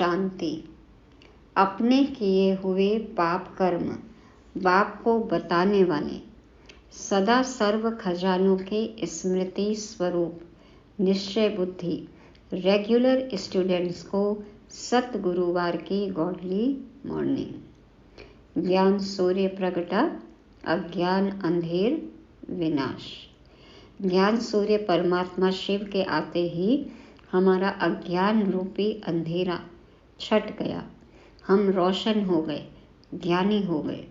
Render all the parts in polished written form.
शांति। अपने किए हुए पाप कर्म बाप को बताने वाले, सदा सर्व खजानों के स्मृति स्वरूप निश्चय बुद्धि रेगुलर स्टूडेंट्स को सत गुरुवार की गॉडली मॉर्निंग। ज्ञान सूर्य प्रगटा, अज्ञान अंधेर विनाश। ज्ञान सूर्य परमात्मा शिव के आते ही हमारा अज्ञान रूपी अंधेरा छट गया, हम रोशन हो गए, ज्ञानी हो गए।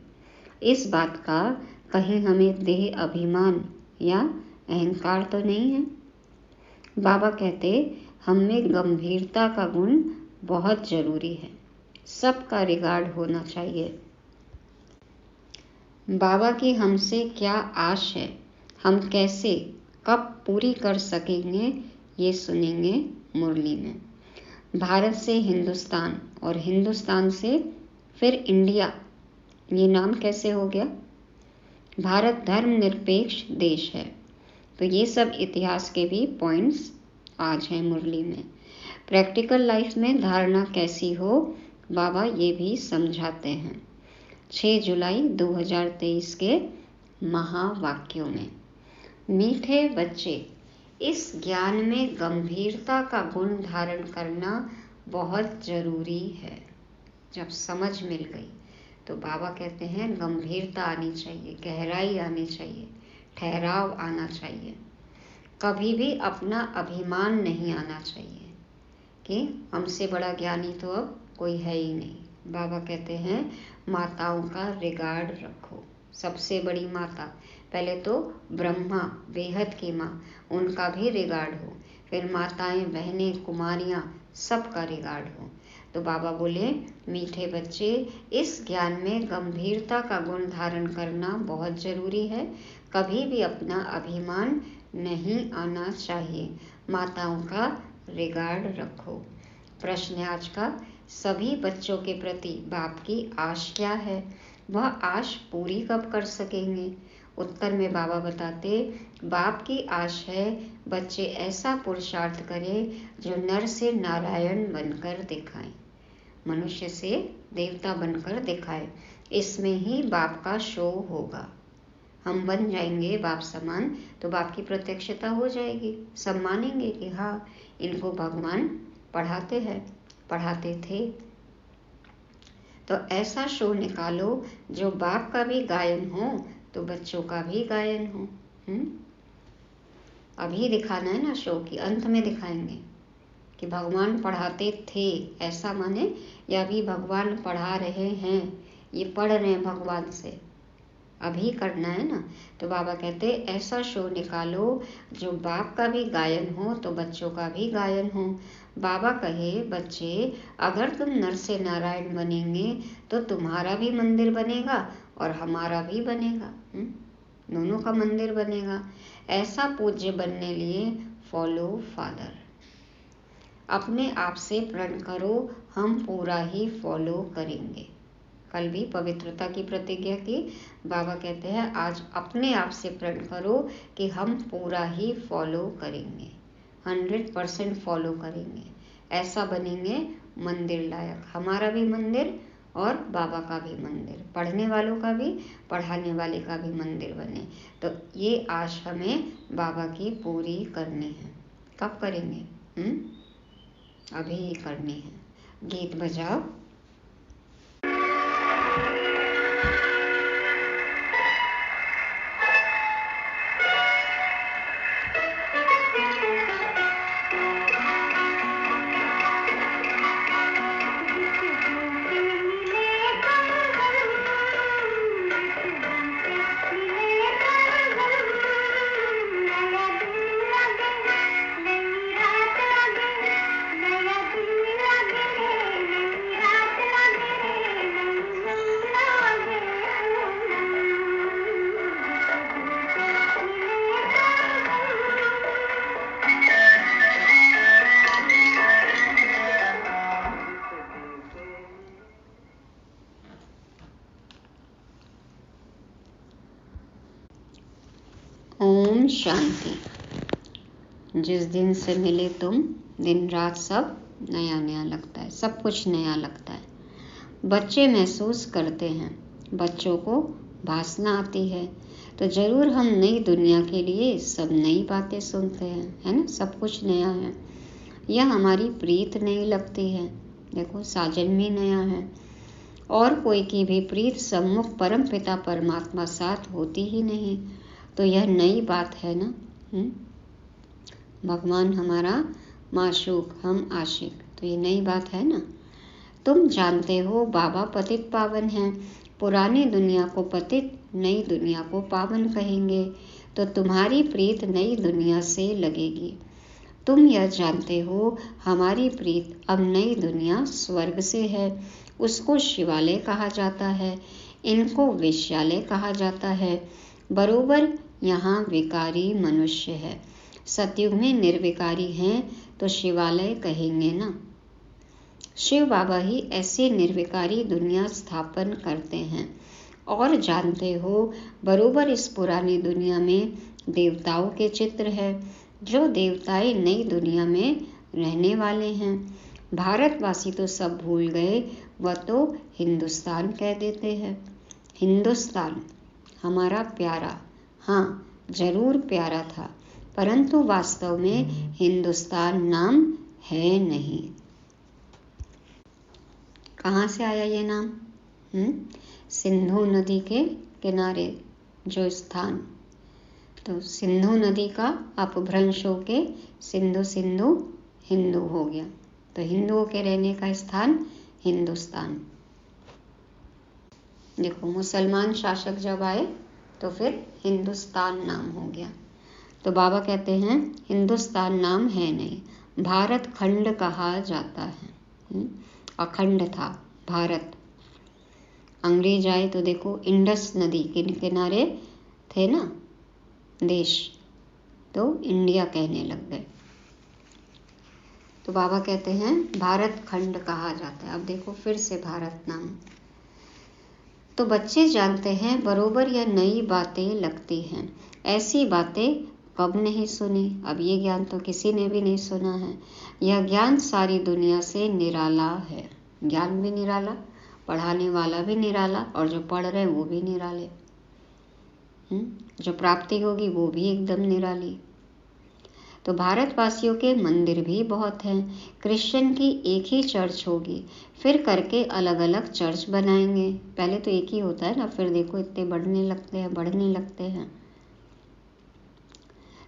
इस बात का कहीं हमें देह अभिमान या अहंकार तो नहीं है। बाबा कहते हम में गंभीरता का गुण बहुत जरूरी है, सबका रिगार्ड होना चाहिए। बाबा की हमसे क्या आश है, हम कैसे कब पूरी कर सकेंगे, ये सुनेंगे मुरली में। भारत से हिंदुस्तान और हिंदुस्तान से फिर इंडिया, ये नाम कैसे हो गया? भारत धर्मनिरपेक्ष देश है। तो ये सब इतिहास के भी पॉइंट्स आज हैं मुरली में। प्रैक्टिकल लाइफ में धारणा कैसी हो, बाबा ये भी समझाते हैं 6 जुलाई 2023 के महावाक्यों में। मीठे बच्चे, इस ज्ञान में गंभीरता का गुण धारण करना बहुत जरूरी है। जब समझ मिल गई तो बाबा कहते हैं गंभीरता आनी चाहिए, गहराई आनी चाहिए, ठहराव आना चाहिए। कभी भी अपना अभिमान नहीं आना चाहिए कि हमसे बड़ा ज्ञानी तो अब कोई है ही नहीं। बाबा कहते हैं माताओं का रिगार्ड रखो। सबसे बड़ी माता, पहले तो ब्रह्मा बेहद की माँ, उनका भी रिगार्ड हो। फिर माताएं, बहनें, कुमारियाँ, सबका रिगार्ड हो। तो बाबा बोले मीठे बच्चे, इस ज्ञान में गंभीरता का गुण धारण करना बहुत जरूरी है। कभी भी अपना अभिमान नहीं आना चाहिए। माताओं का रिगार्ड रखो। प्रश्न है आज का, सभी बच्चों के प्रति बाप की आश क्या है, वह आश पूरी कब कर सकेंगे? उत्तर में बाबा बताते बाप की आश है बच्चे ऐसा पुरुषार्थ करें जो नर से नारायण बनकर दिखाएं, मनुष्य से देवता बनकर दिखाए। इसमें ही बाप का शो होगा। हम बन जाएंगे बाप समान तो बाप की प्रत्यक्षता हो जाएगी। सब मानेंगे कि हाँ इनको भगवान पढ़ाते हैं, पढ़ाते थे। तो ऐसा शो निकालो जो बाप का भी गायन हो तो बच्चों का भी गायन हो। अभी दिखाना है ना शो, की अंत में दिखाएंगे कि भगवान पढ़ाते थे, ऐसा माने या अभी भगवान पढ़ा रहे हैं, ये पढ़ रहे हैं भगवान से, अभी करना है ना। तो बाबा कहते ऐसा शो निकालो जो बाप का भी गायन हो तो बच्चों का भी गायन हो। बाबा कहे बच्चे अगर तुम नर से नारायण बनेंगे तो तुम्हारा भी मंदिर बनेगा और हमारा भी बनेगा, दोनों का मंदिर बनेगा। ऐसा पूज्य बनने लिए फॉलो फादर। अपने आप से प्रण करो, हम पूरा ही फॉलो करेंगे। कल भी पवित्रता की प्रतिज्ञा की। बाबा कहते हैं आज अपने आप से प्रण करो कि हम पूरा ही फॉलो करेंगे, 100% फॉलो करेंगे। ऐसा बनेंगे मंदिर लायक, हमारा भी मंदिर और बाबा का भी मंदिर, पढ़ने वालों का भी, पढ़ाने वाले का भी मंदिर बने। तो ये आश हमें बाबा की पूरी करनी है। कब करेंगे? अभी ही करनी है। गीत बजाओ। शांति। जिस दिन से मिले तुम दिन रात सब नया नया लगता है, सब कुछ नया लगता है। बच्चे महसूस करते हैं, बच्चों को भाषा आती है, तो ज़रूर हम नई दुनिया के लिए सब नई बातें सुनते हैं, है ना। सब कुछ नया है। यह हमारी प्रीत नई लगती है, देखो साजन भी नया है। और कोई की भी प्रीत सम्मुख परम पिता परमात्मा साथ होती ही नहीं, तो यह नई बात है ना। भगवान हमारा माशूक, हम आशिक, तो ये नई बात है ना। तुम जानते हो बाबा पतित पावन हैं, पुरानी दुनिया को पतित, नई दुनिया को पावन कहेंगे, तो तुम्हारी प्रीत नई दुनिया से लगेगी। तुम यह जानते हो हमारी प्रीत अब नई दुनिया स्वर्ग से है, उसको शिवालय कहा जाता है, इनको वेश्यालय कहा जाता है। बरोबर यहाँ विकारी मनुष्य है, सतयुग में निर्विकारी हैं, तो शिवालय कहेंगे ना। शिव बाबा ही ऐसे निर्विकारी दुनिया स्थापन करते हैं। और जानते हो बरोबर इस पुरानी दुनिया में देवताओं के चित्र है, जो देवताएं नई दुनिया में रहने वाले हैं। भारतवासी तो सब भूल गए, वह तो हिंदुस्तान कह देते हैं। हिंदुस्तान हमारा प्यारा, हाँ जरूर प्यारा था, परंतु वास्तव में हिंदुस्तान नाम है नहीं। कहाँ से आया ये नाम? सिंधु नदी के किनारे जो स्थान, तो सिंधु नदी का अपभ्रंश होके सिंधु सिंधु हिंदू हो गया, तो हिंदुओं के रहने का स्थान हिंदुस्तान। देखो मुसलमान शासक जब आए तो फिर हिंदुस्तान नाम हो गया। तो बाबा कहते हैं हिंदुस्तान नाम है नहीं, भारत खंड कहा जाता है। अखंड था भारत। अंग्रेज आए तो देखो इंडस नदी के किनारे थे ना देश, तो इंडिया कहने लग गए। तो बाबा कहते हैं भारत खंड कहा जाता है। अब देखो फिर से भारत नाम। तो बच्चे जानते हैं बरोबर यह नई बातें लगती हैं। ऐसी बातें कब नहीं सुनी? अब ये ज्ञान तो किसी ने भी नहीं सुना है। यह ज्ञान सारी दुनिया से निराला है। ज्ञान भी निराला, पढ़ाने वाला भी निराला, और जो पढ़ रहे हैं वो भी निराले। जो प्राप्ति होगी वो भी एकदम निराली। तो भारतवासियों के मंदिर भी बहुत हैं। क्रिश्चियन की एक ही चर्च होगी, फिर करके अलग अलग चर्च बनाएंगे। पहले तो एक ही होता है ना, फिर देखो इतने बढ़ने लगते हैं।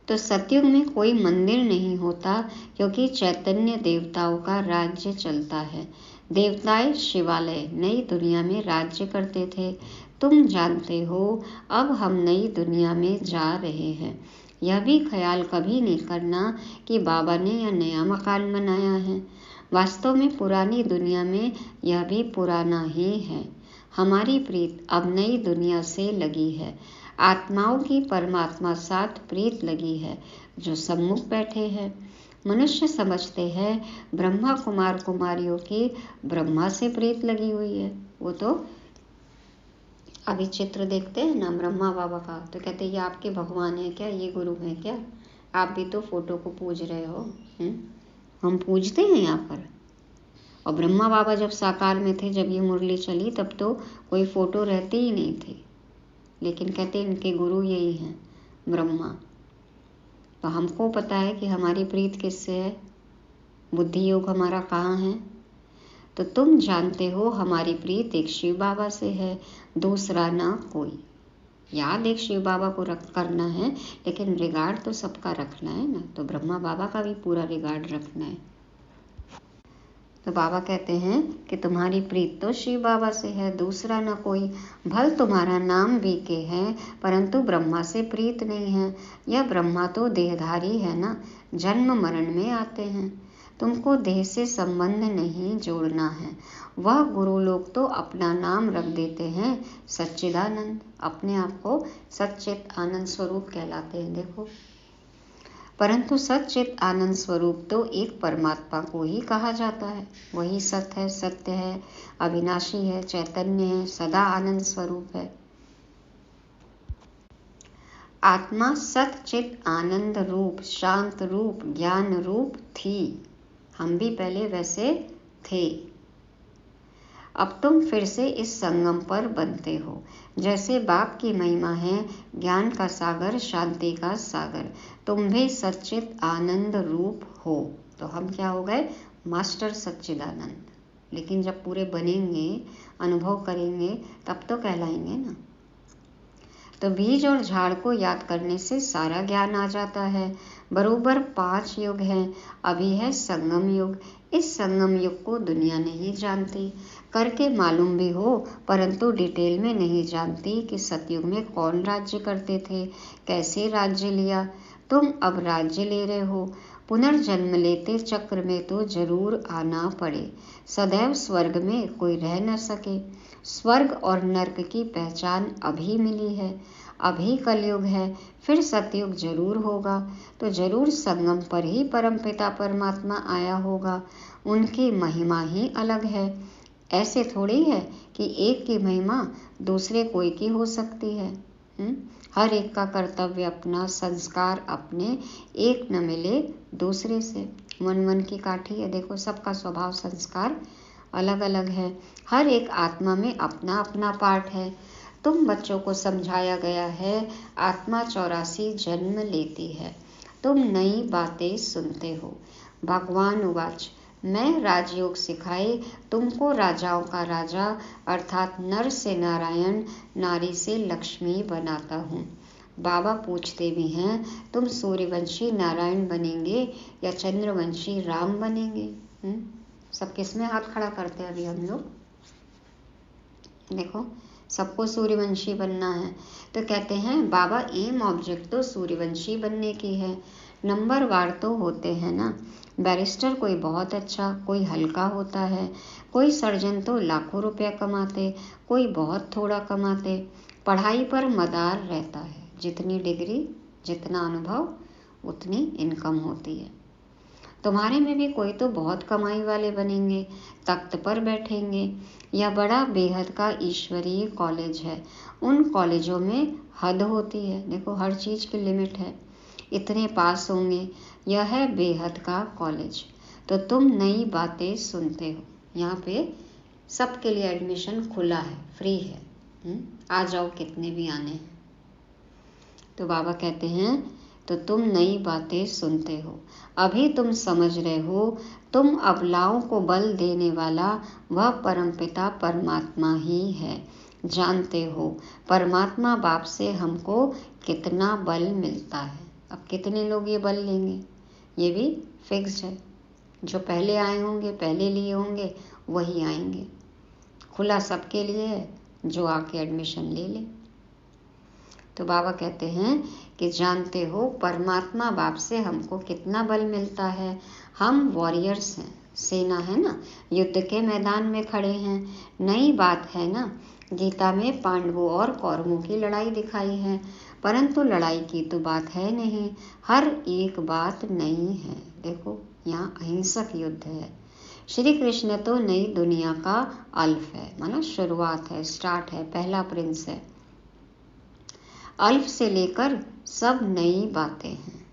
तो सतयुग में कोई मंदिर नहीं होता, क्योंकि चैतन्य देवताओं का राज्य चलता है। देवताएं शिवालय नई दुनिया में राज्य करते थे। तुम जानते हो अब हम नई दुनिया में जा रहे हैं। यह भी ख्याल कभी नहीं करना कि बाबा ने यह नया मकान बनाया है। वास्तव में पुरानी दुनिया में यह भी पुराना ही है। हमारी प्रीत अब नई दुनिया से लगी है। आत्माओं की परमात्मा साथ प्रीत लगी है, जो सम्मुख बैठे हैं। मनुष्य समझते हैं ब्रह्मा कुमार कुमारियों की ब्रह्मा से प्रीत लगी हुई है। वो तो अभी चित्र देखते हैं ना ब्रह्मा बाबा का, तो कहते ये आपके भगवान है क्या, ये गुरु है क्या? आप भी तो फोटो को पूज रहे हो। हम पूजते हैं यहाँ पर। और ब्रह्मा बाबा जब साकार में थे, जब ये मुरली चली, तब तो कोई फोटो रहती ही नहीं थी, लेकिन कहते इनके गुरु यही हैं ब्रह्मा। तो हमको पता है कि हमारी प्रीत किससे है, बुद्धि योग हमारा कहाँ है। तो तुम जानते हो हमारी प्रीत एक शिव बाबा से है, दूसरा ना कोई। याद एक शिव बाबा को करना है, लेकिन रिगार्ड तो सबका रखना है ना। तो ब्रह्मा बाबा का भी पूरा रिगार्ड रखना है। तो बाबा कहते हैं कि तुम्हारी प्रीत तो शिव बाबा से है, दूसरा न कोई। भल तुम्हारा नाम भी के है, परंतु ब्रह्मा से प्रीत नहीं है। यह ब्रह्मा तो देहधारी है ना, जन्म मरण में आते हैं। तुमको देह से संबंध नहीं जोड़ना है। वह गुरु लोग तो अपना नाम रख देते हैं सच्चिदानंद, अपने आप को सच्चित आनंद स्वरूप कहलाते हैं। देखो, परंतु सच्चित आनंद स्वरूप तो एक परमात्मा को ही कहा जाता है। वही सत्य है, सत्य है, अविनाशी है, चैतन्य है, सदा आनंद स्वरूप है। आत्मा सच्चित आनंद रूप, शांत रूप, ज्ञान रूप थी। हम भी पहले वैसे थे। अब तुम फिर से इस संगम पर बनते हो। जैसे बाप की महिमा है, ज्ञान का सागर, शांति का सागर, तुम भी सच्चित आनंद रूप हो। तो हम क्या हो गए? मास्टर सच्चिदानंद। लेकिन जब पूरे बनेंगे, अनुभव करेंगे, तब तो कहलाएंगे ना। तो बीज और झाड़ को याद करने से सारा ज्ञान आ जाता है। बरोबर 5 युग हैं। अभी है संगम युग। इस संगम युग को दुनिया नहीं जानती, करके मालूम भी हो परंतु डिटेल में नहीं जानती कि सतयुग में कौन राज्य करते थे, कैसे राज्य लिया। तुम अब राज्य ले रहे हो। पुनर्जन्म लेते चक्र में तो जरूर आना पड़े। सदैव स्वर्ग में कोई रह न सके। स्वर्ग और नर्क की पहचान अभी मिली है। अभी कलयुग है, फिर सतयुग जरूर होगा। तो जरूर संगम पर ही परमपिता परमात्मा आया होगा। उनकी महिमा ही अलग है। ऐसे थोड़ी है कि एक की महिमा दूसरे कोई की हो सकती है। हर एक का कर्तव्य अपना, संस्कार अपने, एक न मिले दूसरे से। मन की काठी है। देखो, सबका स्वभाव संस्कार अलग अलग है। हर एक आत्मा में अपना अपना पार्ट है। तुम बच्चों को समझाया गया है, आत्मा 84 जन्म लेती है। तुम नई बातें सुनते हो। भगवान उवाच, मैं राजयोग सिखाए तुमको राजाओं का राजा, अर्थात नर से नारायण, नारी से लक्ष्मी बनाता हूँ। बाबा पूछते भी हैं, तुम सूर्यवंशी नारायण बनेंगे या चंद्रवंशी राम बनेंगे? सब किसमें हाथ खड़ा करते हैं अभी हम लोग? देखो, सबको सूर्यवंशी बनना है। तो कहते हैं बाबा, एम ऑब्जेक्ट तो सूर्यवंशी बनने की है। नंबर वार तो होते हैं ना। बैरिस्टर कोई बहुत अच्छा, कोई हल्का होता है। कोई सर्जन तो लाखों रुपया कमाते, कोई बहुत थोड़ा कमाते। पढ़ाई पर मदार रहता है। जितनी डिग्री, जितना अनुभव, उतनी इनकम होती है। तुम्हारे में भी कोई तो बहुत कमाई वाले बनेंगे, तख्त पर बैठेंगे। यह बड़ा बेहद का ईश्वरीय कॉलेज है। उन कॉलेजों में हद होती है। देखो, हर चीज़ की लिमिट है। इतने पास होंगे। यह है बेहद का कॉलेज। तो तुम नई बातें सुनते हो। यहाँ पे सबके लिए एडमिशन खुला है, फ्री है। आ जाओ, कितने भी आने हैं। तो बाबा कहते हैं, तो तुम नई बातें सुनते हो। अभी तुम समझ रहे हो, तुम अबलाओं को बल देने वाला वह परमपिता परमात्मा ही है। जानते हो परमात्मा बाप से हमको कितना बल मिलता है। अब कितने लोग ये बल लेंगे, ये भी फिक्स्ड है। जो पहले आए होंगे, पहले लिए होंगे, वही आएंगे। खुला सबके लिए है, जो आके एडमिशन ले ले। तो बाबा कहते हैं कि जानते हो परमात्मा बाप से हमको कितना बल मिलता है। हम वॉरियर्स हैं, सेना है ना, युद्ध के मैदान में खड़े हैं। नई बात है ना, गीता में पांडवों और कौरवों की लड़ाई दिखाई है, परंतु लड़ाई की तो बात है नहीं। हर एक बात नई है। देखो, यहाँ अहिंसक युद्ध है। श्री कृष्ण तो नई दुनिया का अल्फ है, माना शुरुआत है, स्टार्ट है, पहला प्रिंस है। अल्फ से लेकर सब नई बातें हैं।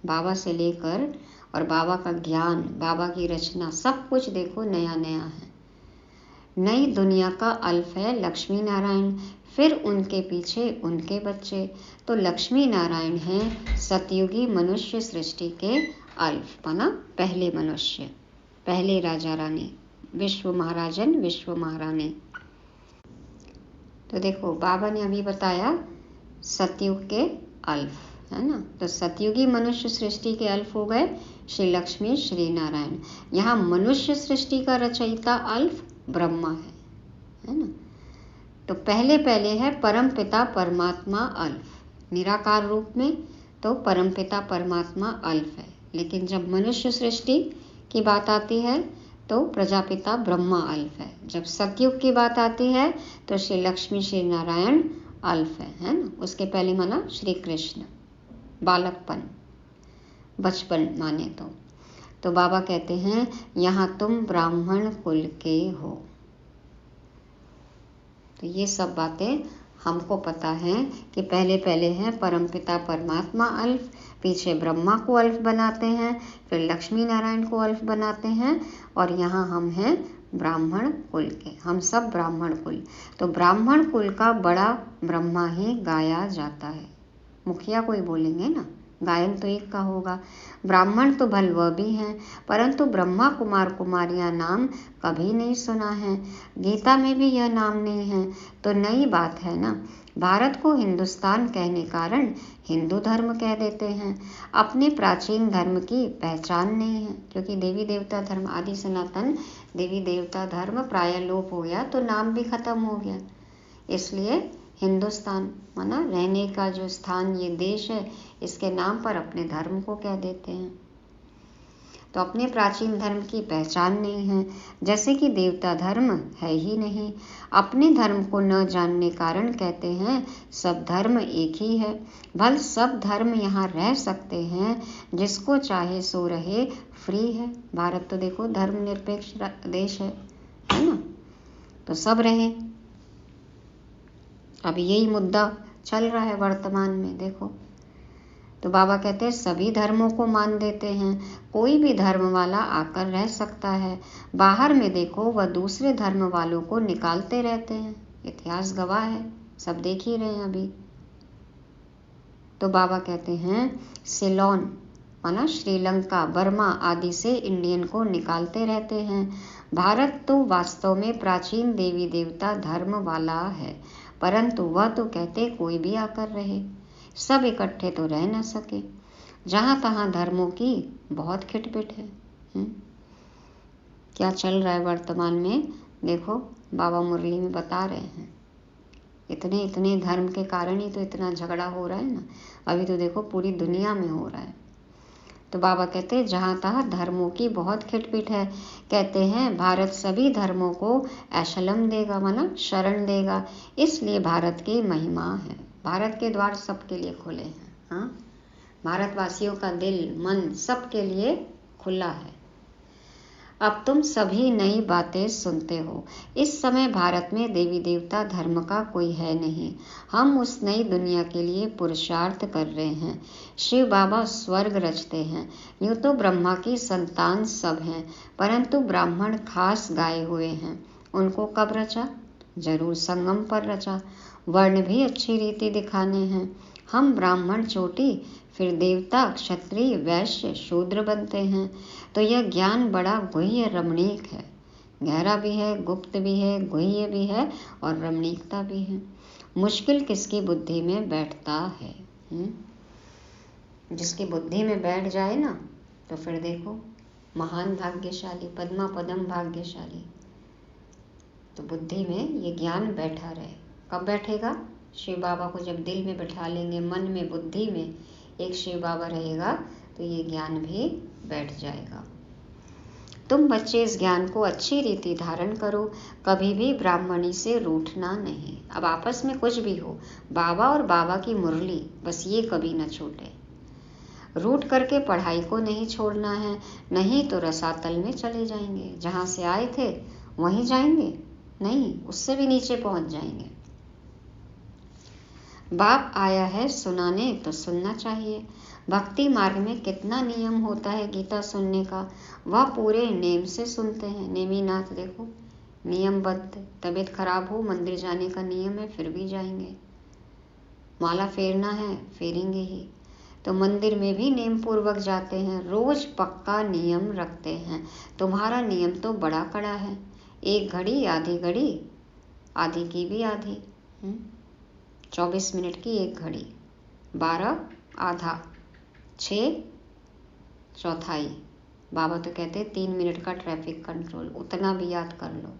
बाबा से लेकर और बाबा का ज्ञान, बाबा की रचना, सब कुछ देखो नया नया है। नई दुनिया का अल्फ है लक्ष्मी नारायण, फिर उनके पीछे उनके बच्चे। तो लक्ष्मी नारायण हैं सतयुगी मनुष्य सृष्टि के अल्फ, माना पहले मनुष्य, पहले राजा रानी, विश्व महाराजन, विश्व महारानी। तो देखो, बाबा ने अभी बताया सतयुग के अल्फ, है ना। तो सतयुगी मनुष्य सृष्टि के अल्फ हो गए श्री लक्ष्मी श्री नारायण। यहाँ मनुष्य सृष्टि का रचयिता अल्फ ब्रह्मा है ना। तो पहले पहले है परम पिता परमात्मा अल्फ निराकार रूप में। तो परम पिता परमात्मा अल्फ है। लेकिन जब मनुष्य सृष्टि की बात आती है तो प्रजापिता ब्रह्मा अल्फ है। जब सतयुग की बात आती है तो श्री लक्ष्मी श्री नारायण अल्फ है ना। उसके पहले माना श्री कृष्ण, बालकपन, बचपन माने तो बाबा कहते हैं यहाँ तुम ब्राह्मण कुल के हो। तो ये सब बातें हमको पता है कि पहले पहले है परमपिता परमात्मा अल्फ, पीछे ब्रह्मा को अल्फ बनाते हैं, फिर लक्ष्मी नारायण को अल्फ बनाते हैं, और यहाँ हम हैं ब्राह्मण कुल के, हम सब ब्राह्मण कुल। तो ब्राह्मण कुल का बड़ा ब्रह्मा ही गाया जाता है। मुखिया कोई बोलेंगे ना, गायन तो एक का होगा। ब्राह्मण तो भल वह भी हैं, परंतु ब्रह्मा कुमार कुमारियां नाम कभी नहीं सुना है, गीता में भी यह नाम नहीं है। तो नई बात है ना। भारत को हिंदुस्तान कहने कारण हिंदू धर्म कह देते हैं। अपने प्राचीन धर्म की पहचान नहीं है, क्योंकि देवी देवता धर्म, आदि सनातन देवी देवता धर्म प्राय लोप हो गया, तो नाम भी खत्म हो गया। इसलिए हिंदुस्तान माना रहने का जो स्थान, ये देश है, इसके नाम पर अपने धर्म को कह देते हैं। तो अपने प्राचीन धर्म की पहचान नहीं है, जैसे कि देवता धर्म है ही नहीं। अपने धर्म को न जानने कारण कहते हैं सब धर्म एक ही है। भल सब धर्म यहाँ रह सकते हैं, जिसको चाहे सो रहे, फ्री है। भारत तो देखो धर्मनिरपेक्ष देश है ना, तो सब रहे। अब यही मुद्दा चल रहा है वर्तमान में, देखो। तो बाबा कहते हैं सभी धर्मों को मान देते हैं, कोई भी धर्म वाला आकर रह सकता है। बाहर में देखो वह दूसरे धर्म वालों को निकालते रहते हैं, इतिहास गवाह है, सब देख ही रहे हैं अभी। तो बाबा कहते हैं सिलोन माना श्रीलंका, बर्मा आदि से इंडियन को निकालते रहते हैं। भारत तो वास्तव में प्राचीन देवी देवता धर्म वाला है, परंतु वह तो कहते कोई भी आकर रहे, सब इकट्ठे तो रह न सके। जहाँ तहाँ धर्मों की बहुत खिटपिट है। क्या चल रहा है वर्तमान में, देखो बाबा मुरली में बता रहे हैं। इतने इतने धर्म के कारण ही तो इतना झगड़ा हो रहा है ना, अभी तो देखो पूरी दुनिया में हो रहा है। तो बाबा कहते हैं जहाँ तहाँ धर्मों की बहुत खिटपिट है। कहते हैं भारत सभी धर्मों को एशलम देगा, माना शरण देगा, इसलिए भारत की महिमा है। भारत के द्वार सबके लिए खुले हैं। हाँ, भारतवासियों का दिल मन सबके लिए खुला है। अब तुम सभी नई बातें सुनते हो। इस समय भारत में देवी देवता धर्म का कोई है नहीं। हम उस नई दुनिया के लिए पुरुषार्थ कर रहे हैं। शिव बाबा स्वर्ग रचते हैं। यूँ तो ब्रह्मा की संतान सब हैं, परंतु ब्राह्मण खास गाए हुए हैं। उनको कब रचा? जरूर संगम पर रचा। वर्ण भी अच्छी रीति दिखाने हैं। हम ब्राह्मण चोटी, फिर देवता क्षत्रिय वैश्य शूद्र बनते हैं। तो यह ज्ञान बड़ा गुह्य रमणीक है, गहरा भी है, गुप्त भी है, गुह्य भी है और रमणीकता भी है। मुश्किल किसकी बुद्धि में बैठता है। जिसकी बुद्धि में बैठ जाए ना, तो फिर देखो महान भाग्यशाली, पद्मा पदम भाग्यशाली। तो बुद्धि में ये ज्ञान बैठा रहे। कब बैठेगा? शिव बाबा को जब दिल में बैठा लेंगे, मन में बुद्धि में एक शिव बाबा रहेगा, तो ये ज्ञान भी बैठ जाएगा। तुम बच्चे इस ज्ञान को अच्छी रीति धारण करो, कभी भी ब्राह्मणी से रूठना नहीं। अब आपस में कुछ भी हो, बाबा और बाबा की मुरली, बस ये कभी न छूटे। रूठ करके पढ़ाई को नहीं छोड़ना है, नहीं तो रसातल में चले जाएंगे। जहाँ से आए थे वहीं जाएंगे, नहीं उससे भी नीचे पहुंच जाएंगे। बाप आया है सुनाने, तो सुनना चाहिए। भक्ति मार्ग में कितना नियम होता है गीता सुनने का, वह पूरे नेम से सुनते हैं। नेमीनाथ देखो, नियमबद्ध। तबीयत खराब हो, मंदिर जाने का नियम है, फिर भी जाएंगे। माला फेरना है, फेरेंगे ही। तो मंदिर में भी नियम पूर्वक जाते हैं, रोज पक्का नियम रखते हैं। तुम्हारा नियम तो बड़ा कड़ा है। 1 घड़ी आधी घड़ी, आधी की भी आधी, 24 मिनट की 1 घड़ी, 12 आधा, 6 चौथाई। बाबा तो कहते हैं 3 मिनट का ट्रैफिक कंट्रोल, उतना भी याद कर लो।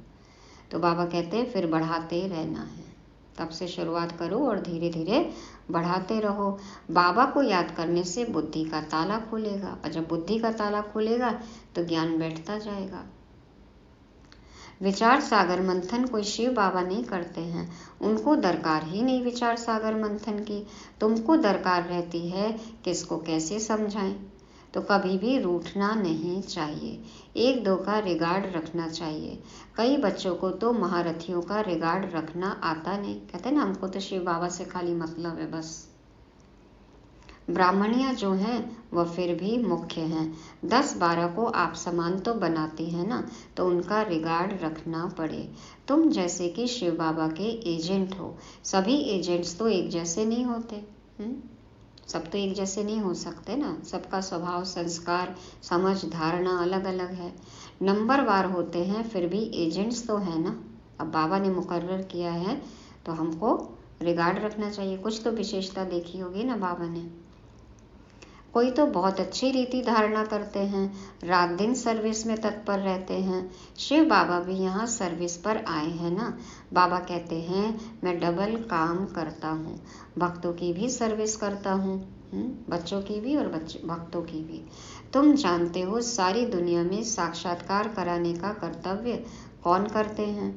तो बाबा कहते हैं फिर बढ़ाते रहना है। तब से शुरुआत करो और धीरे धीरे बढ़ाते रहो। बाबा को याद करने से बुद्धि का ताला खुलेगा, और जब बुद्धि का ताला खुलेगा तो ज्ञान बैठता जाएगा। विचार सागर मंथन कोई शिव बाबा नहीं करते हैं, उनको दरकार ही नहीं विचार सागर मंथन की। तुमको दरकार रहती है किसको कैसे समझाएं। तो कभी भी रूठना नहीं चाहिए, एक दो का रिगार्ड रखना चाहिए। कई बच्चों को तो महारथियों का रिगार्ड रखना आता नहीं, कहते हैं ना हमको तो शिव बाबा से खाली मतलब है बस। ब्राह्मणियाँ जो हैं वह फिर भी मुख्य हैं, 10-12 को आप समान तो बनाती हैं ना, तो उनका रिगार्ड रखना पड़े। तुम जैसे कि शिव बाबा के एजेंट हो, सभी एजेंट्स तो एक जैसे नहीं होते, सब तो एक जैसे नहीं हो सकते ना, सबका स्वभाव, संस्कार, समझ, धारणा अलग अलग है, नंबरवार होते हैं, फिर भी एजेंट्स तो हैं ना। अब बाबा ने मुकर्रर किया है तो हमको रिगार्ड रखना चाहिए, कुछ तो विशेषता देखी होगी ना बाबा ने। कोई तो बहुत अच्छी रीति धारणा करते हैं, रात दिन सर्विस में तत्पर रहते हैं। शिव बाबा भी यहाँ सर्विस पर आए हैं ना। बाबा कहते हैं मैं डबल काम करता हूँ, भक्तों की भी सर्विस करता हूँ, बच्चों की भी और भक्तों की भी। तुम जानते हो सारी दुनिया में साक्षात्कार कराने का कर्तव्य कौन करते हैं?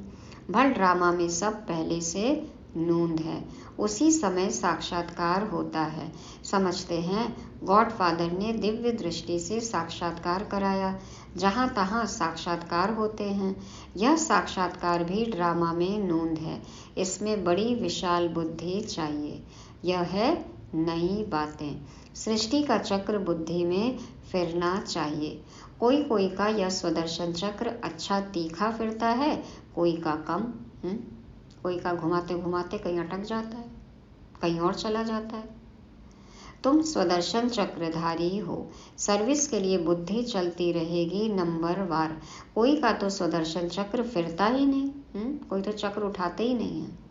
भल ड्रामा में सब पहले से नूंद है, उसी समय साक्षात्कार होता है। समझते हैं गॉडफादर ने दिव्य दृष्टि से साक्षात्कार कराया, जहाँ तहाँ साक्षात्कार होते हैं। यह साक्षात्कार भी ड्रामा में नूंद है, इसमें बड़ी विशाल बुद्धि चाहिए। यह है नई बातें, सृष्टि का चक्र बुद्धि में फिरना चाहिए। कोई कोई का यह स्वदर्शन चक्र अच्छा तीखा फिरता है, कोई का कम, कोई का घुमाते घुमाते कहीं अटक जाता है, कहीं और चला जाता है। तुम स्वदर्शन चक्रधारी हो, सर्विस के लिए बुद्धि चलती रहेगी नंबरवार। कोई का तो स्वदर्शन चक्र फिरता ही नहीं, कोई तो चक्र उठाते ही नहीं है।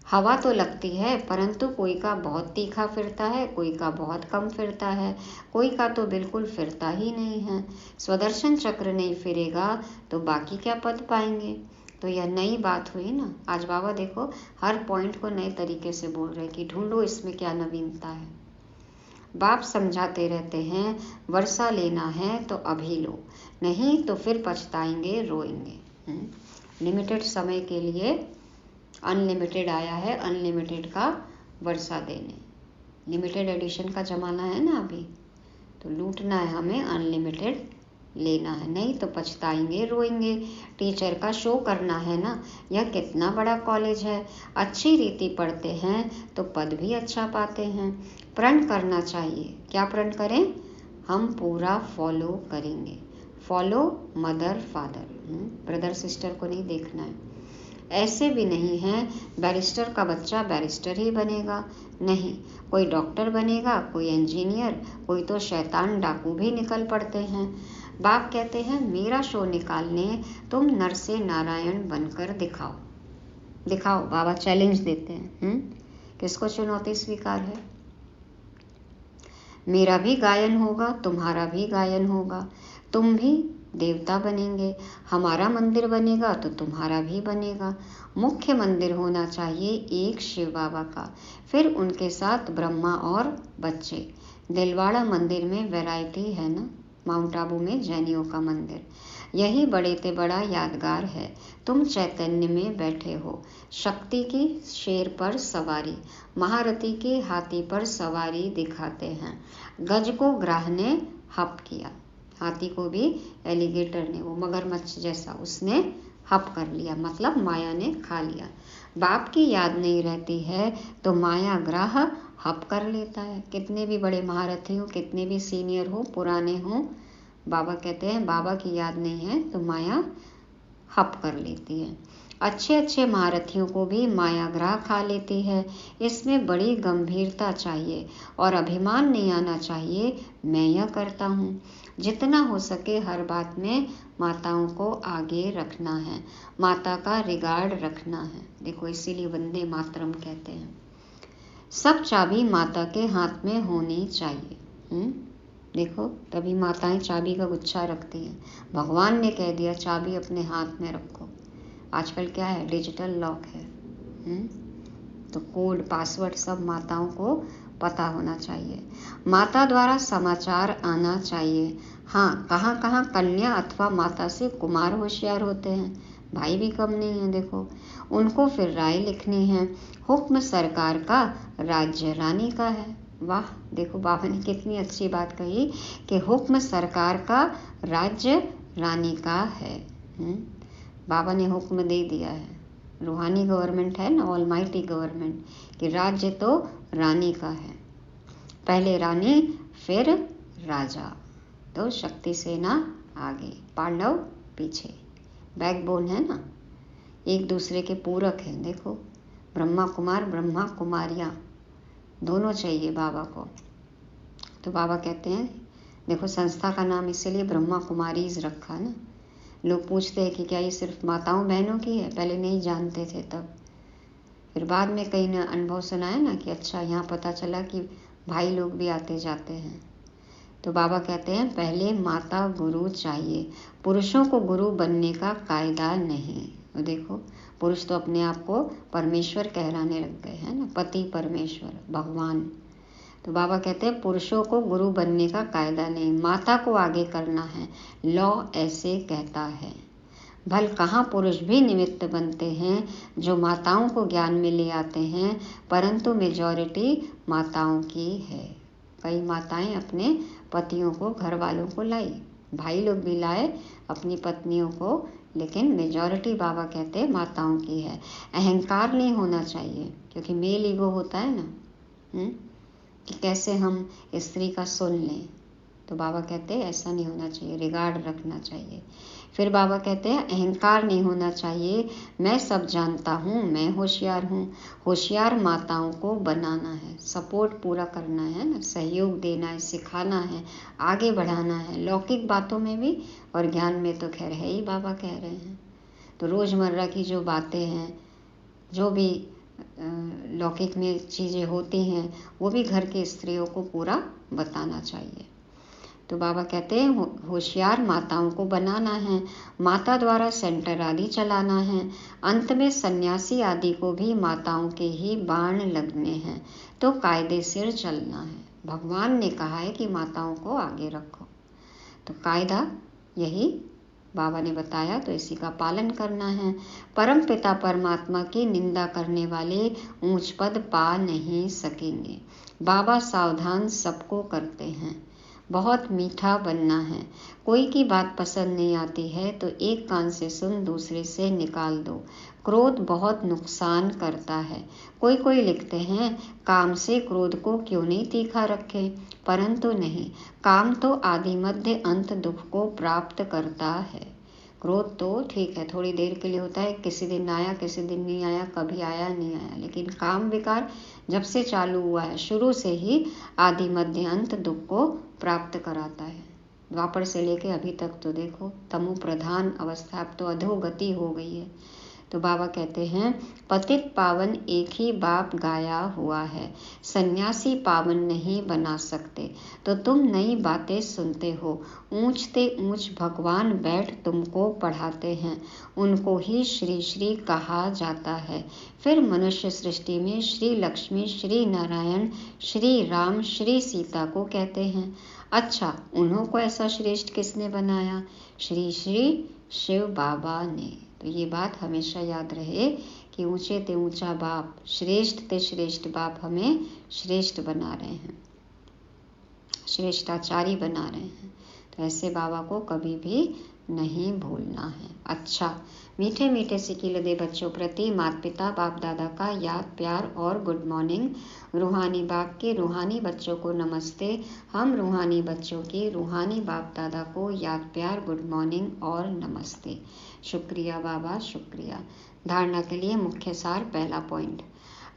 हवा तो लगती है, परंतु कोई का बहुत तीखा फिरता है, कोई का बहुत कम फिरता है, कोई का तो बिल्कुल फिरता ही नहीं है। स्वदर्शन चक्र नहीं फिरेगा तो बाकी क्या पद पाएंगे? तो यह नई बात हुई ना। आज बाबा देखो हर पॉइंट को नए तरीके से बोल रहे कि ढूंढो इसमें क्या नवीनता है। बाप समझाते रहते हैं वर्षा लेना है तो अभी लो, नहीं तो फिर पछताएंगे, रोएंगे। लिमिटेड समय के लिए अनलिमिटेड आया है, अनलिमिटेड का वर्षा देने। लिमिटेड एडिशन का ज़माना है ना अभी, तो लूटना है हमें, अनलिमिटेड लेना है, नहीं तो पछताएंगे, रोएंगे। टीचर का शो करना है ना, यह कितना बड़ा कॉलेज है, अच्छी रीति पढ़ते हैं तो पद भी अच्छा पाते हैं। प्रण करना चाहिए, क्या प्रण करें? हम पूरा फॉलो करेंगे। Follow mother father, brother sister को नहीं देखना है। ऐसे भी नहीं है बैरिस्टर का बच्चा बैरिस्टर ही बनेगा, नहीं, कोई डॉक्टर बनेगा, कोई इंजीनियर, कोई तो शैतान डाकू भी निकल पड़ते हैं। बाप कहते हैं मेरा शो निकालने तुम नर से नारायण बनकर दिखाओ, दिखाओ। बाबा चैलेंज देते हैं, किसको चुनौती स्वीकार है? मेरा भी गायन होगा, तुम्हारा भी गायन होगा, तुम भी देवता बनेंगे, हमारा मंदिर बनेगा तो तुम्हारा भी बनेगा। मुख्य मंदिर होना चाहिए एक शिव बाबा का, फिर उनके साथ ब्रह्मा और बच्चे। दिलवाड़ा मंदिर में वैरायटी है ना, माउंट आबू में जैनियों का मंदिर, यही बड़े ते बड़ा यादगार है। तुम चैतन्य में बैठे हो, शक्ति की शेर पर सवारी, महारथी के हाथी पर सवारी दिखाते हैं। गज को ग्राह ने हप किया, हाथी को भी एलिगेटर ने, वो मगरमच्छ जैसा, उसने हप कर लिया, मतलब माया ने खा लिया। बाप की याद नहीं रहती है तो माया ग्राह हप कर लेता है। कितने भी बड़े महारथी हो, कितने भी सीनियर हो, पुराने हो, बाबा कहते हैं बाबा की याद नहीं है तो माया हप कर लेती है। अच्छे अच्छे महारथियों को भी मायाग्रह खा लेती है। इसमें बड़ी गंभीरता चाहिए और अभिमान नहीं आना चाहिए, मैं यह करता हूँ। जितना हो सके हर बात में माताओं को आगे रखना है, माता का रिगार्ड रखना है। देखो इसीलिए वंदे मातरम कहते हैं। सब चाबी माता के हाथ में होनी चाहिए। देखो तभी माताएं चाबी का गुच्छा रखती हैं। भगवान ने कह दिया चाबी अपने हाथ में रखो। आजकल क्या है, डिजिटल लॉक है, तो कोड पासवर्ड सब माताओं को पता होना चाहिए। माता द्वारा समाचार आना चाहिए। हाँ, कहाँ कहाँ कन्या अथवा माता से कुमार होशियार होते हैं, भाई भी कम नहीं है। देखो उनको फिर राय लिखनी है। हुक्म सरकार का, राज्य रानी का है। वाह, देखो बाबा ने कितनी अच्छी बात कही कि हुक्म सरकार का, राज्य रानी का है। बाबा ने हुक्म दे दिया है, रूहानी गवर्नमेंट है ना, ऑलमाइटी गवर्नमेंट, कि राज्य तो रानी का है। पहले रानी फिर राजा, तो शक्ति सेना आगे, पांडव पीछे, बैकबोन है ना, एक दूसरे के पूरक हैं। देखो ब्रह्मा कुमार ब्रह्मा कुमारियाँ दोनों चाहिए बाबा को। तो बाबा कहते हैं, देखो संस्था का नाम इसलिए ब्रह्मा कुमारीज रखा ना। लोग पूछते हैं कि क्या ये सिर्फ माताओं बहनों की है, पहले नहीं जानते थे तब, फिर बाद में कई ने अनुभव सुनाया ना कि अच्छा यहाँ पता चला कि भाई लोग भी आते जाते हैं। तो बाबा कहते हैं पहले माता गुरु चाहिए, पुरुषों को गुरु बनने का कायदा नहीं। तो देखो पुरुष तो अपने आप को परमेश्वर कहलाने लग गए हैं ना, पति परमेश्वर भगवान। तो बाबा कहते हैं पुरुषों को गुरु बनने का कायदा नहीं, माता को आगे करना है, लॉ ऐसे कहता है। भल कहाँ पुरुष भी निमित्त बनते हैं जो माताओं को ज्ञान में ले आते हैं, परंतु मेजॉरिटी माताओं की है। कई माताएं अपने पतियों को, घर वालों को लाई, भाई लोग भी लाए अपनी पत्नियों को, लेकिन मेजॉरिटी बाबा कहते हैं माताओं की है। अहंकार नहीं होना चाहिए, क्योंकि मेल ईगो होता है ना, कि कैसे हम स्त्री का सुन लें। तो बाबा कहते हैं ऐसा नहीं होना चाहिए, रिगार्ड रखना चाहिए। फिर बाबा कहते हैं अहंकार नहीं होना चाहिए, मैं सब जानता हूँ, मैं होशियार हूँ। होशियार माताओं को बनाना है, सपोर्ट पूरा करना है ना, सहयोग देना है, सिखाना है, आगे बढ़ाना है, लौकिक बातों में भी और ज्ञान में तो खैर है ही, बाबा कह रहे हैं। तो रोज़मर्रा की जो बातें हैं, जो भी लौकिक में चीज़ें होती हैं, वो भी घर की स्त्रियों को पूरा बताना चाहिए। तो बाबा कहते हैं होशियार माताओं को बनाना है, माता द्वारा सेंटर आदि चलाना है, अंत में सन्यासी आदि को भी माताओं के ही बाण लगने हैं, तो कायदे से चलना है। भगवान ने कहा है कि माताओं को आगे रखो, तो कायदा यही बाबा ने बताया, तो इसी का पालन करना है। परम पिता परमात्मा की निंदा करने वाले ऊंच पद पा नहीं सकेंगे। बाबा सावधान सबको करते हैं, बहुत मीठा बनना है। कोई की बात पसंद नहीं आती है तो एक कान से सुन दूसरे से निकाल दो। क्रोध बहुत नुकसान करता है। कोई लिखते हैं काम से क्रोध को क्यों नहीं तीखा रखें, परंतु नहीं, काम तो आदि मध्य अंत दुख को प्राप्त करता है। क्रोध तो ठीक है, थोड़ी देर के लिए होता है, किसी दिन आया किसी दिन नहीं आया, कभी आया नहीं आया, लेकिन काम विकार जब से चालू हुआ है, शुरू से ही आदि मध्य अंत दुख को प्राप्त कराता है। द्वापर से लेके अभी तक तो देखो तमो प्रधान अवस्था, अब तो अधोगति हो गई है। तो बाबा कहते हैं पतित पावन एक ही बाप गाया हुआ है, सन्यासी पावन नहीं बना सकते। तो तुम नई बातें सुनते हो, ऊंचते ऊंच भगवान बैठ तुमको पढ़ाते हैं, उनको ही श्री श्री कहा जाता है। फिर मनुष्य सृष्टि में श्री लक्ष्मी, श्री नारायण, श्री राम, श्री सीता को कहते हैं। अच्छा, उन्हों को ऐसा श्रेष्ठ किसने बनाया? श्री श्री शिव बाबा ने। तो ये बात हमेशा याद रहे कि ऊंचे ते ऊंचा बाप, श्रेष्ठ ते श्रेष्ठ बाप हमें श्रेष्ठ बना रहे हैं, श्रेष्ठाचारी बना रहे हैं। तो ऐसे बाबा को कभी भी नहीं भूलना है। अच्छा, मीठे मीठे सिकीलदे बच्चों प्रति माता पिता बाप दादा का याद प्यार और गुड मॉर्निंग। रूहानी बाप के रूहानी बच्चों को नमस्ते। हम रूहानी बच्चों के रूहानी बाप दादा को याद प्यार, गुड मॉर्निंग और नमस्ते। शुक्रिया बाबा, शुक्रिया। धारणा के लिए मुख्य सार, पहला पॉइंट,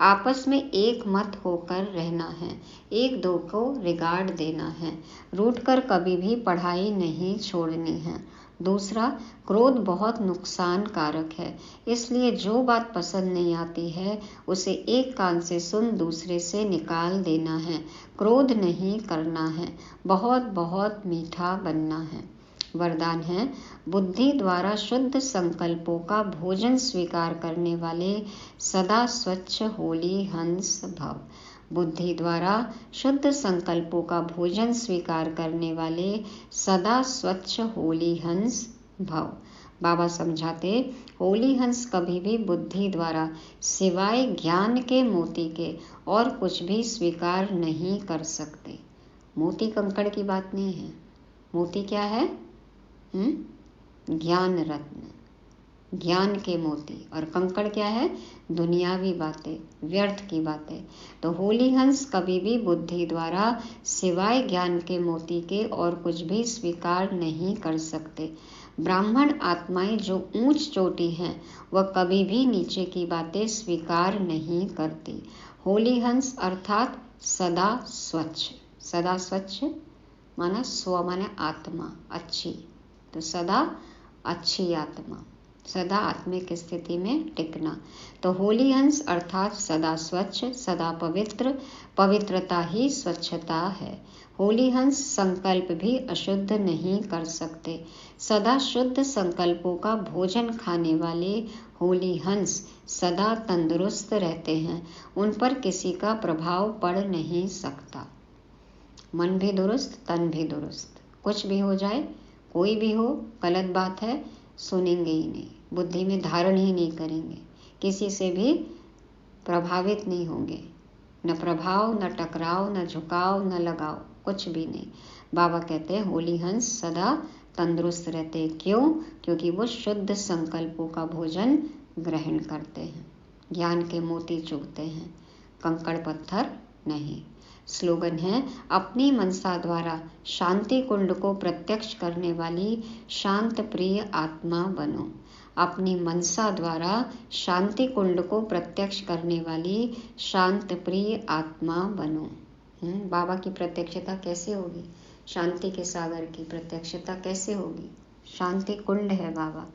आपस में एक मत होकर रहना है, एक दो को रिगार्ड देना है, रूठकर कभी भी पढ़ाई नहीं छोड़नी है। दूसरा, क्रोध बहुत नुकसान कारक है, इसलिए जो बात पसंद नहीं आती है उसे एक कान से सुन दूसरे से निकाल देना है। क्रोध नहीं करना है, बहुत बहुत मीठा बनना है। वरदान है, बुद्धि द्वारा शुद्ध संकल्पों का भोजन स्वीकार करने वाले सदा स्वच्छ होली हंस भव। बुद्धि द्वारा शुद्ध संकल्पों का भोजन स्वीकार करने वाले सदा स्वच्छ होली हंस भव। बाबा समझाते, होली हंस कभी भी बुद्धि द्वारा सिवाय ज्ञान के मोती के और कुछ भी स्वीकार नहीं कर सकते। मोती कंकड़ की बात नहीं है। मोती क्या है? ज्ञान रत्न, ज्ञान के मोती। और कंकड़ क्या है? दुनियावी बातें, व्यर्थ की बातें। तो होली हंस कभी भी बुद्धि द्वारा सिवाय ज्ञान के मोती के और कुछ भी स्वीकार नहीं कर सकते। ब्राह्मण आत्माएं जो ऊंच चोटी हैं वह कभी भी नीचे की बातें स्वीकार नहीं करती। होली हंस अर्थात सदा स्वच्छ। सदा स्वच्छ माना स्व माने आत्मा अच्छी, तो सदा अच्छी आत्मा, सदा आत्मिक स्थिति में टिकना। तो होली हंस अर्थात सदा स्वच्छ, सदा पवित्र। पवित्रता ही स्वच्छता है। होली हंस संकल्प भी अशुद्ध नहीं कर सकते। सदा शुद्ध संकल्पों का भोजन खाने वाले होली हंस सदा तंदुरुस्त रहते हैं। उन पर किसी का प्रभाव पड़ नहीं सकता। मन भी दुरुस्त, तन भी दुरुस्त। कुछ भी हो जाए, कोई भी हो, गलत बात है, सुनेंगे ही नहीं, बुद्धि में धारण ही नहीं करेंगे, किसी से भी प्रभावित नहीं होंगे। न प्रभाव, न टकराव, न झुकाव, न लगाव, कुछ भी नहीं। बाबा कहते हैं होली हंस सदा तंदुरुस्त रहते। क्यों? क्योंकि वो शुद्ध संकल्पों का भोजन ग्रहण करते हैं, ज्ञान के मोती चुगते हैं, कंकड़ पत्थर नहीं। स्लोगन है, अपनी मनसा द्वारा शांति कुंड को प्रत्यक्ष करने वाली शांत प्रिय आत्मा बनो। अपनी मनसा द्वारा शांति कुंड को प्रत्यक्ष करने वाली शांत प्रिय आत्मा बनो। बाबा की प्रत्यक्षता कैसे होगी? शांति के सागर की प्रत्यक्षता कैसे होगी? शांति कुंड है बाबा।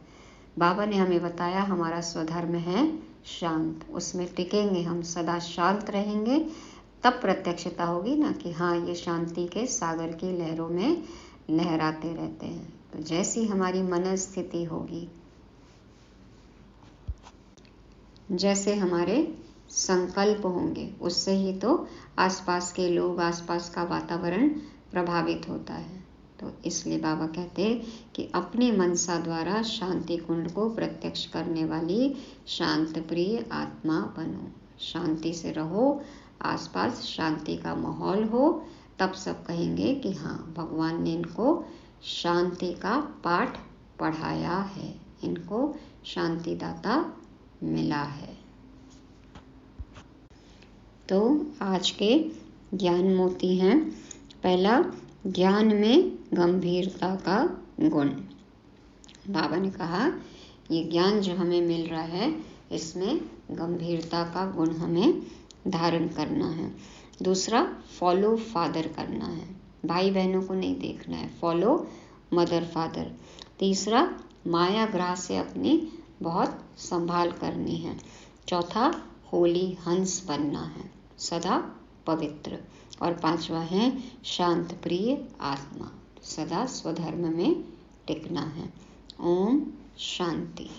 बाबा ने हमें बताया हमारा स्वधर्म है शांत, उसमें टिकेंगे हम, सदा शांत रहेंगे, तब प्रत्यक्षता होगी ना कि हाँ ये शांति के सागर की लहरों में लहराते रहते हैं। तो जैसी हमारी मन स्थिति होगी, जैसे हमारे संकल्प होंगे, उससे ही तो आसपास के लोग, आसपास का वातावरण प्रभावित होता है। तो इसलिए बाबा कहते हैं कि अपनी मनसा द्वारा शांति कुंड को प्रत्यक्ष करने वाली शांत प्रिय आत्मा बनो। शांति से रहो, आसपास शांति का माहौल हो, तब सब कहेंगे कि हाँ भगवान ने इनको शांति का पाठ पढ़ाया है, इनको शांतिदाता मिला है। तो आज के ज्ञान मोती हैं। पहला, ज्ञान में गंभीरता का गुण। बाबा ने कहा ये ज्ञान जो हमें मिल रहा है इसमें गंभीरता का गुण हमें धारण करना है। दूसरा, फॉलो फादर करना है, भाई बहनों को नहीं देखना है, फॉलो मदर फादर। तीसरा, माया ग्राह से अपनी बहुत संभाल करनी है। चौथा, होली हंस बनना है, सदा पवित्र। और पांचवा है शांत प्रिय आत्मा, सदा स्वधर्म में टिकना है। ओम शांति।